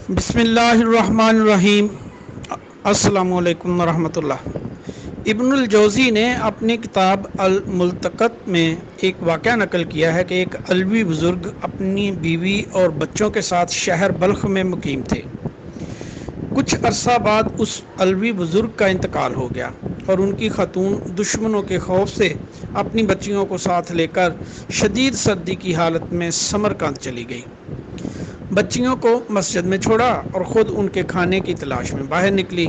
بسم اللہ الرحمن الرحیم۔ السلام علیکم ورحمۃ اللہ۔ ابن الجوزی نے اپنی کتاب الملتقط میں ایک واقعہ نقل کیا ہے کہ ایک علوی بزرگ اپنی بیوی اور بچوں کے ساتھ شہر بلخ میں مقیم تھے۔ کچھ عرصہ بعد اس علوی بزرگ کا انتقال ہو گیا اور ان کی خاتون دشمنوں کے خوف سے اپنی بچیوں کو ساتھ لے کر شدید سردی کی حالت میں سمرقند چلی گئی۔ بچیوں کو مسجد میں چھوڑا اور خود ان کے کھانے کی تلاش میں باہر نکلی۔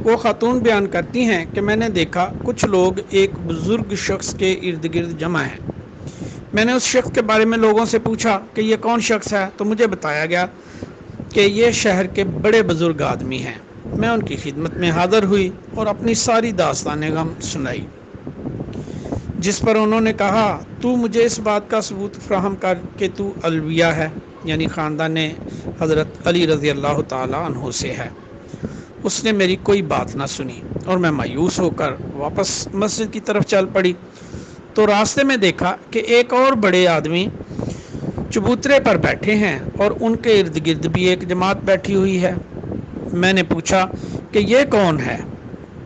وہ خاتون بیان کرتی ہیں کہ میں نے دیکھا کچھ لوگ ایک بزرگ شخص کے ارد گرد جمع ہیں۔ میں نے اس شخص کے بارے میں لوگوں سے پوچھا کہ یہ کون شخص ہے، تو مجھے بتایا گیا کہ یہ شہر کے بڑے بزرگ آدمی ہیں۔ میں ان کی خدمت میں حاضر ہوئی اور اپنی ساری داستان غم سنائی، جس پر انہوں نے کہا تو مجھے اس بات کا ثبوت فراہم کر کہ تو علویہ ہے، یعنی خاندان حضرت علی رضی اللہ تعالی عنہ سے ہے۔ اس نے میری کوئی بات نہ سنی اور میں مایوس ہو کر واپس مسجد کی طرف چل پڑی تو راستے میں دیکھا کہ ایک اور بڑے آدمی چبوترے پر بیٹھے ہیں اور ان کے ارد گرد بھی ایک جماعت بیٹھی ہوئی ہے۔ میں نے پوچھا کہ یہ کون ہے،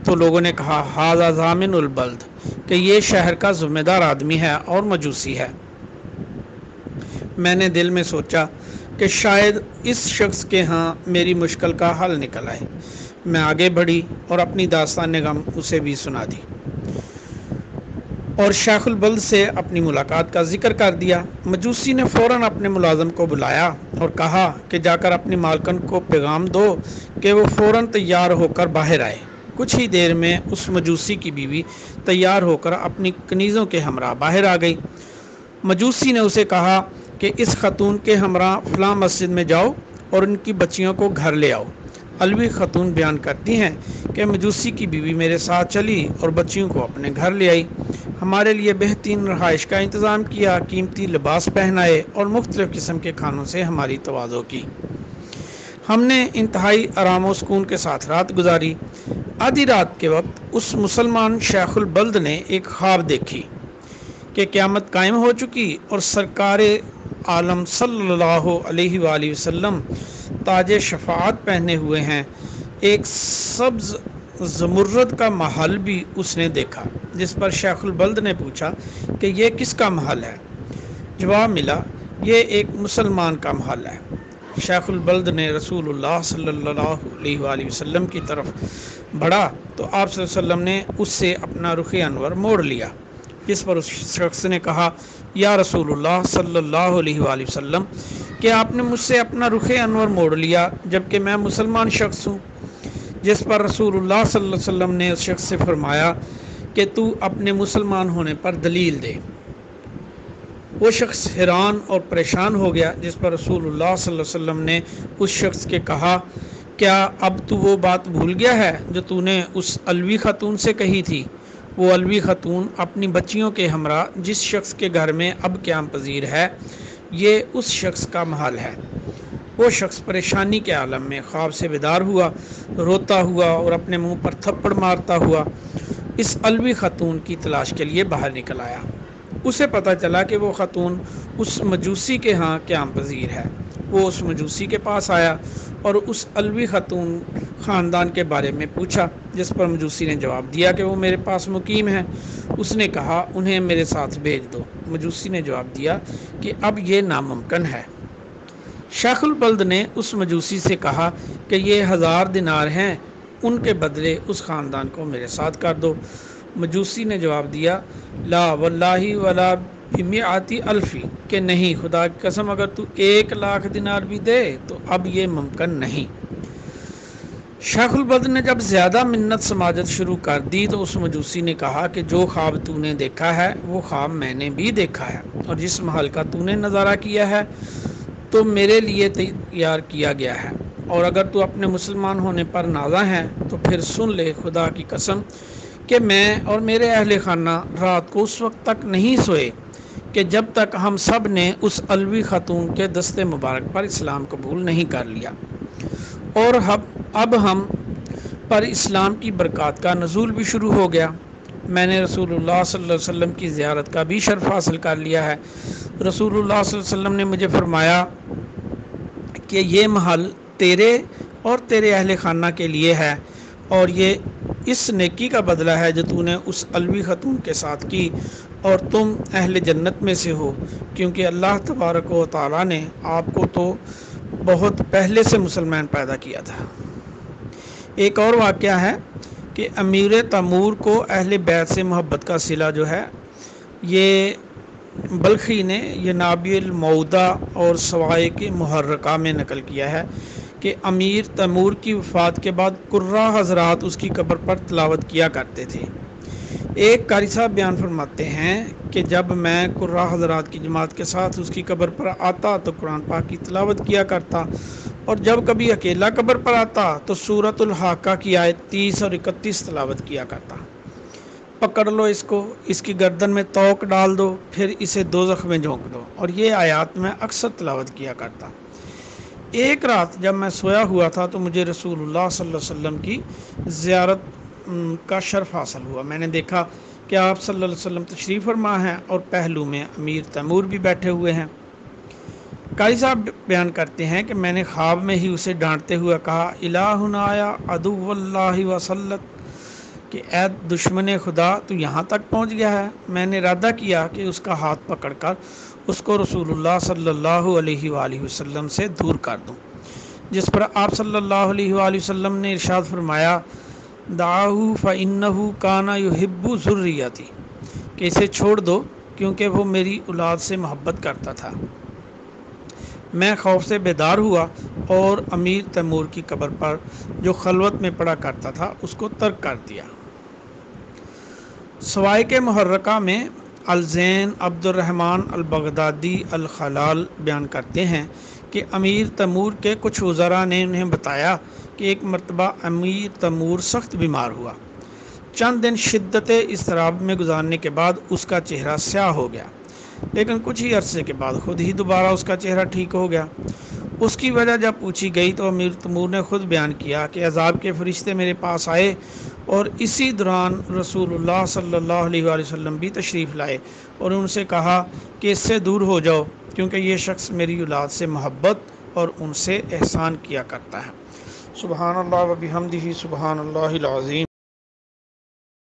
تو لوگوں نے کہا ھذا ضامن البلد، کہ یہ شہر کا ذمہ دار آدمی ہے اور مجوسی ہے۔ میں نے دل میں سوچا کہ شاید اس شخص کے ہاں میری مشکل کا حل نکل آئے۔ میں آگے بڑھی اور اپنی داستان غم اسے بھی سنا دی اور شیخ البلد سے اپنی ملاقات کا ذکر کر دیا۔ مجوسی نے فوراً اپنے ملازم کو بلایا اور کہا کہ جا کر اپنی مالکن کو پیغام دو کہ وہ فوراً تیار ہو کر باہر آئے۔ کچھ ہی دیر میں اس مجوسی کی بیوی تیار ہو کر اپنی کنیزوں کے ہمراہ باہر آ گئی۔ مجوسی نے اسے کہا کہ اس خاتون کے ہمراہ فلاں مسجد میں جاؤ اور ان کی بچیوں کو گھر لے آؤ۔ علوی خاتون بیان کرتی ہیں کہ مجوسی کی بیوی میرے ساتھ چلی اور بچیوں کو اپنے گھر لے آئی، ہمارے لیے بہترین رہائش کا انتظام کیا، قیمتی لباس پہنائے اور مختلف قسم کے کھانوں سے ہماری تواضع کی۔ ہم نے انتہائی آرام و سکون کے ساتھ رات گزاری۔ آدھی رات کے وقت اس مسلمان شیخ البلد نے ایک خواب دیکھی کہ قیامت قائم ہو چکی اور سرکار عالم صلی اللہ علیہ وآلہ وسلم تاج شفاعت پہنے ہوئے ہیں۔ ایک سبز زمرد کا محل بھی اس نے دیکھا، جس پر شیخ البلد نے پوچھا کہ یہ کس کا محل ہے؟ جواب ملا یہ ایک مسلمان کا محل ہے۔ شیخ البلد نے رسول اللہ صلی اللہ علیہ وآلہ وسلم کی طرف بڑھا تو آپ صلی اللہ علیہ وسلم نے اس سے اپنا رخ انور موڑ لیا، جس پر اس شخص نے کہا یا رسول اللہ صلی اللہ علیہ وآلہ وسلم، کہ آپ نے مجھ سے اپنا رخ انور موڑ لیا جبکہ میں مسلمان شخص ہوں؟ جس پر رسول اللہ صلی اللہ علیہ وسلم نے اس شخص سے فرمایا کہ تو اپنے مسلمان ہونے پر دلیل دے۔ وہ شخص حیران اور پریشان ہو گیا، جس پر رسول اللہ صلی اللہ علیہ وسلم نے اس شخص کے کہا کیا اب تو وہ بات بھول گیا ہے جو تو نے اس علوی خاتون سے کہی تھی؟ وہ علوی خاتون اپنی بچیوں کے ہمراہ جس شخص کے گھر میں اب قیام پذیر ہے، یہ اس شخص کا محل ہے۔ وہ شخص پریشانی کے عالم میں خواب سے بیدار ہوا، روتا ہوا اور اپنے منہ پر تھپڑ مارتا ہوا اس علوی خاتون کی تلاش کے لیے باہر نکل آیا۔ اسے پتہ چلا کہ وہ خاتون اس مجوسی کے ہاں قیام پذیر ہے۔ وہ اس مجوسی کے پاس آیا اور اس علوی خاتون خاندان کے بارے میں پوچھا، جس پر مجوسی نے جواب دیا کہ وہ میرے پاس مقیم ہے۔ اس نے کہا انہیں میرے ساتھ بھیج دو۔ مجوسی نے جواب دیا کہ اب یہ ناممکن ہے۔ شیخ البلد نے اس مجوسی سے کہا کہ یہ 1000 دینار ہیں، ان کے بدلے اس خاندان کو میرے ساتھ کر دو۔ مجوسی نے جواب دیا لا واللہ ولا بمئات الف، کہ نہیں خدا کی قسم اگر تو 1,00,000 دینار بھی دے تو اب یہ ممکن نہیں۔ شیخ البلد نے جب زیادہ منت سماجت شروع کر دی تو اس مجوسی نے کہا کہ جو خواب تو نے دیکھا ہے وہ خواب میں نے بھی دیکھا ہے، اور جس محل کا تو نے نظارہ کیا ہے تو میرے لیے تیار کیا گیا ہے، اور اگر تو اپنے مسلمان ہونے پر نازا ہے تو پھر سن لے خدا کی قسم کہ میں اور میرے اہل خانہ رات کو اس وقت تک نہیں سوئے کہ جب تک ہم سب نے اس علوی خاتون کے دست مبارک پر اسلام قبول نہیں کر لیا، اور اب ہم پر اسلام کی برکات کا نزول بھی شروع ہو گیا۔ میں نے رسول اللہ صلی اللہ علیہ وسلم کی زیارت کا بھی شرف حاصل کر لیا ہے۔ رسول اللہ صلی اللہ علیہ وسلم نے مجھے فرمایا کہ یہ محل تیرے اور تیرے اہل خانہ کے لیے ہے، اور یہ اس نیکی کا بدلہ ہے جو تو نے اس علوی خاتون کے ساتھ کی، اور تم اہل جنت میں سے ہو، کیونکہ اللہ تبارک و تعالیٰ نے آپ کو تو بہت پہلے سے مسلمان پیدا کیا تھا۔ ایک اور واقعہ ہے کہ امیر تیمور کو اہل بیت سے محبت کا صلہ جو ہے، یہ بلخی نے یہ نابی المعودہ اور سوائق محرکہ میں نقل کیا ہے کہ امیر تیمور کی وفات کے بعد قرہ حضرات اس کی قبر پر تلاوت کیا کرتے تھے۔ ایک قاری صاحب بیان فرماتے ہیں کہ جب میں قرہ حضرات کی جماعت کے ساتھ اس کی قبر پر آتا تو قرآن پاک کی تلاوت کیا کرتا، اور جب کبھی اکیلا قبر پر آتا تو سورۃ الحاقہ کی آیت 30 اور 31 تلاوت کیا کرتا۔ پکڑ لو اس کو، اس کی گردن میں توق ڈال دو، پھر اسے دوزخ میں جھونک دو، اور یہ آیات میں اکثر تلاوت کیا کرتا۔ ایک رات جب میں سویا ہوا تھا تو مجھے رسول اللہ صلی اللہ علیہ وسلم کی زیارت کا شرف حاصل ہوا۔ میں نے دیکھا کہ آپ صلی اللہ علیہ وسلم تشریف فرما ہیں اور پہلو میں امیر تیمور بھی بیٹھے ہوئے ہیں۔ قاری صاحب بیان کرتے ہیں کہ میں نے خواب میں ہی اسے ڈانٹتے ہوئے کہا، الہنا یا عدو اللہ وسلت، کہ اے دشمن خدا تو یہاں تک پہنچ گیا ہے۔ میں نے ارادہ کیا کہ اس کا ہاتھ پکڑ کر اس کو رسول اللہ صلی اللہ علیہ وآلہ وسلم سے دور کر دوں، جس پر آپ صلی اللہ علیہ وآلہ وسلم نے ارشاد فرمایا، دعاہ فإنہ کان یحب ذریتی، کہ اسے چھوڑ دو کیونکہ وہ میری اولاد سے محبت کرتا تھا۔ میں خوف سے بیدار ہوا اور امیر تیمور کی قبر پر جو خلوت میں پڑا کرتا تھا اس کو ترک کر دیا۔ سوائق محرکہ میں الزین عبد الرحمن البغدادی الخلال بیان کرتے ہیں کہ امیر تیمور کے کچھ وزراء نے انہیں بتایا کہ ایک مرتبہ امیر تیمور سخت بیمار ہوا۔ چند دن شدت اضطراب میں گزارنے کے بعد اس کا چہرہ سیاہ ہو گیا، لیکن کچھ ہی عرصے کے بعد خود ہی دوبارہ اس کا چہرہ ٹھیک ہو گیا۔ اس کی وجہ جب پوچھی گئی تو امیر تیمور نے خود بیان کیا کہ عذاب کے فرشتے میرے پاس آئے اور اسی دوران رسول اللہ صلی اللہ علیہ وآلہ وسلم بھی تشریف لائے اور ان سے کہا کہ اس سے دور ہو جاؤ کیونکہ یہ شخص میری اولاد سے محبت اور ان سے احسان کیا کرتا ہے۔ سبحان اللہ و بحمدہ، سبحان اللہ العظیم۔